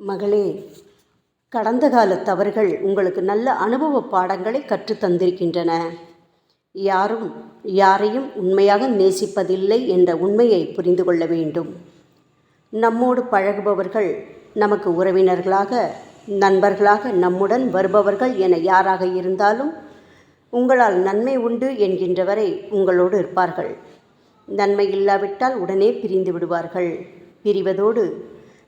மகளே, கடந்த கால தவறுகள் உங்களுக்கு நல்ல அனுபவ பாடங்களை கற்றுத் தந்திருக்கின்றன. யாரும் யாரையும் உண்மையாக நேசிப்பதில்லை என்ற உண்மையை புரிந்து கொள்ள வேண்டும். நம்மோடு பழகுபவர்கள் நமக்கு உறவினர்களாக, நண்பர்களாக, நம்முடன் வருபவர்கள் என யாராக இருந்தாலும் உங்களால் நன்மை உண்டு என்கின்றவரை உங்களோடு இருப்பார்கள். நன்மை இல்லாவிட்டால் உடனே பிரிந்து விடுவார்கள். பிரிவதோடு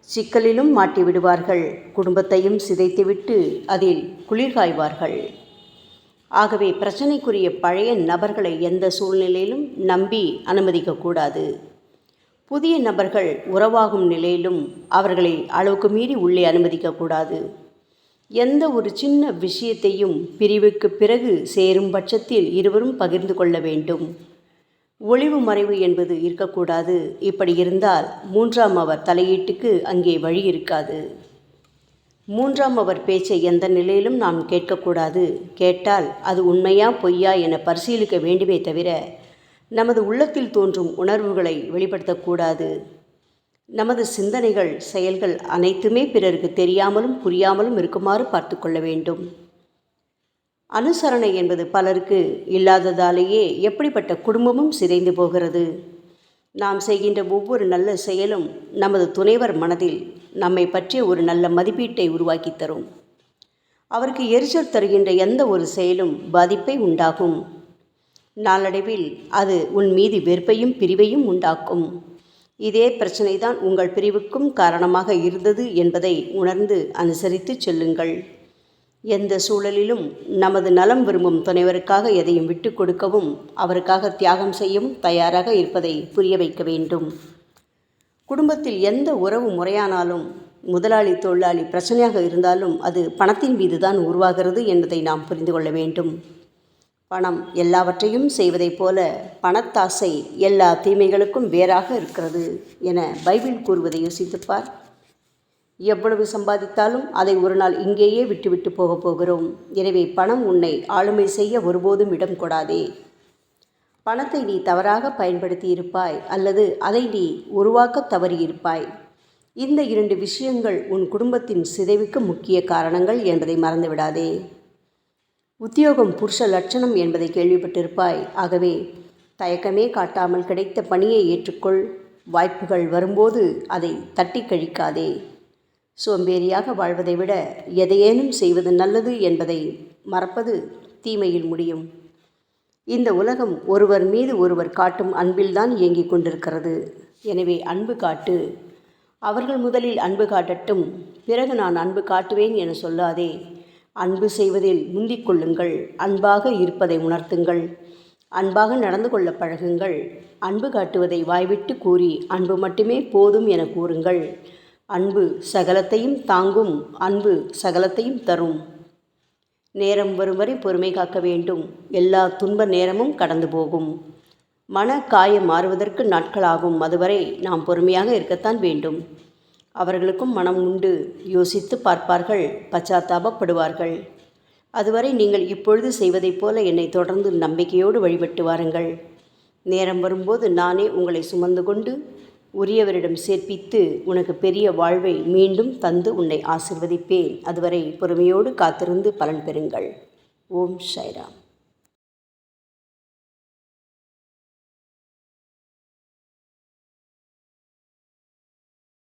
சிக்கலிலும் மாட்டி விடுவார்கள். குடும்பத்தையும் சிதைத்துவிட்டு அதில் குளிர்காய்வார்கள். ஆகவே பிரச்சனைக்குரிய பழைய நபர்களை எந்த சூழ்நிலையிலும் நம்பி அனுமதிக்கக்கூடாது. புதிய நபர்கள் உறவாகும் நிலையிலும் அவர்களை அளவுக்கு மீறி உள்ளே அனுமதிக்கக்கூடாது. எந்த ஒரு சின்ன விஷயத்தையும் பிரிவுக்கு பிறகு சேரும் பட்சத்தில் இருவரும் பகிர்ந்து கொள்ள வேண்டும். ஒளிவு மறைவு என்பது இருக்கக்கூடாது. இப்படி இருந்தால் மூன்றாம் அவர் தலையீட்டுக்கு அங்கே வழி இருக்காது. மூன்றாம் அவர் பேச்சை எந்த நிலையிலும் நாம் கேட்கக்கூடாது. கேட்டால் அது உண்மையா பொய்யா என பரிசீலிக்க வேண்டுமே தவிர நமது உள்ளத்தில் தோன்றும் உணர்வுகளை வெளிப்படுத்தக்கூடாது. நமது சிந்தனைகள், செயல்கள் அனைத்துமே பிறருக்கு தெரியாமலும் புரியாமலும் இருக்குமாறு பார்த்து கொள்ள வேண்டும். அனுசரணை என்பது பலருக்கு இல்லாததாலேயே எப்படிப்பட்ட குடும்பமும் சிதைந்து போகிறது. நாம் செய்கின்ற ஒவ்வொரு நல்ல செயலும் நமது துணைவர் மனதில் நம்மை பற்றிய ஒரு நல்ல மதிப்பீட்டை உருவாக்கி தரும். அவருக்கு எரிச்சல் தருகின்ற எந்த ஒரு செயலும் பாதிப்பை உண்டாகும். நாளடைவில் அது உன் மீது வெறுப்பையும் பிரிவையும் உண்டாக்கும். இதே பிரச்சனை தான் உங்கள் பிரிவுக்கும் காரணமாக இருந்தது என்பதை உணர்ந்து அனுசரித்து செல்லுங்கள். எந்த சூழலிலும் நமது நலம் விரும்பும் துணைவருக்காக எதையும் விட்டு கொடுக்கவும் அவருக்காக தியாகம் செய்யவும் தயாராக இருப்பதை புரிய வைக்க வேண்டும். குடும்பத்தில் எந்த உறவு முறையானாலும் முதலாளி தொழிலாளி பிரச்சனையாக இருந்தாலும் அது பணத்தின் மீது தான் உருவாகிறது என்பதை நாம் புரிந்து கொள்ள வேண்டும். பணம் எல்லாவற்றையும் செய்வதைப் போல பணத்தாசை எல்லா தீமைகளுக்கும் வேறாக இருக்கிறது என பைபிள் கூறுவதை யோசித்துப்பார். எவ்வளவு சம்பாதித்தாலும் அதை ஒரு நாள் இங்கேயே விட்டுவிட்டு போகப் போகிறோம். எனவே பணம் உன்னை ஆளுமை செய்ய ஒருபோதும் இடம் கொடாதே. பணத்தை நீ தவறாக பயன்படுத்தி இருப்பாய் அல்லது அதை நீ உருவாக்க தவறியிருப்பாய். இந்த 2 விஷயங்கள் உன் குடும்பத்தின் சிதைவுக்கு முக்கிய காரணங்கள் என்பதை மறந்துவிடாதே. உத்தியோகம் புருஷ லட்சணம் என்பதை கேள்விப்பட்டிருப்பாய். ஆகவே தயக்கமே காட்டாமல் கிடைத்த பணியை ஏற்றுக்கொள். வாய்ப்புகள் வரும்போது அதை தட்டி கழிக்காதே. சோம்பேறியாக வாழ்வதை விட எதையேனும் செய்வது நல்லது என்பதை மறப்பது தீமையில் முடியும். இந்த உலகம் ஒருவர் மீது ஒருவர் காட்டும் அன்பில்தான் இயங்கிக் கொண்டிருக்கிறது. எனவே அன்பு காட்டு. அவர்கள் முதலில் அன்பு காட்டட்டும், பிறகு நான் அன்பு காட்டுவேன் என சொல்லாதே. அன்பு செய்வதில் முந்திக் கொள்ளுங்கள். அன்பாக இருப்பதை உணர்த்துங்கள். அன்பாக நடந்து கொள்ள பழகுங்கள். அன்பு காட்டுவதை வாய்விட்டு கூறி அன்பு மட்டுமே போதும் என கூறுங்கள். அன்பு சகலத்தையும் தாங்கும். அன்பு சகலத்தையும் தரும். நேரம் வரும் வரை பொறுமை காக்க வேண்டும். எல்லா துன்ப நேரமும் கடந்து போகும். மன காயம் மாறுவதற்கு நாட்களாகும். அதுவரை நாம் பொறுமையாக இருக்கத்தான் வேண்டும். அவர்களுக்கும் மனம் உண்டு. யோசித்து பார்ப்பார்கள், பச்சாத்தாபப்படுவார்கள். அதுவரை நீங்கள் இப்பொழுது செய்வதைப் போல என்னை தொடர்ந்து நம்பிக்கையோடு வழிபட்டு வாருங்கள். நேரம் வரும்போது நானே உங்களை சுமந்து கொண்டு உரியவரிடம் சேர்ப்பித்து உனக்கு பெரிய வாழ்வை மீண்டும் தந்து உன்னை ஆசிர்வதிப்பேன். அதுவரை பொறுமையோடு காத்திருந்து பலன் பெறுங்கள். ஓம் சாய்ராம்.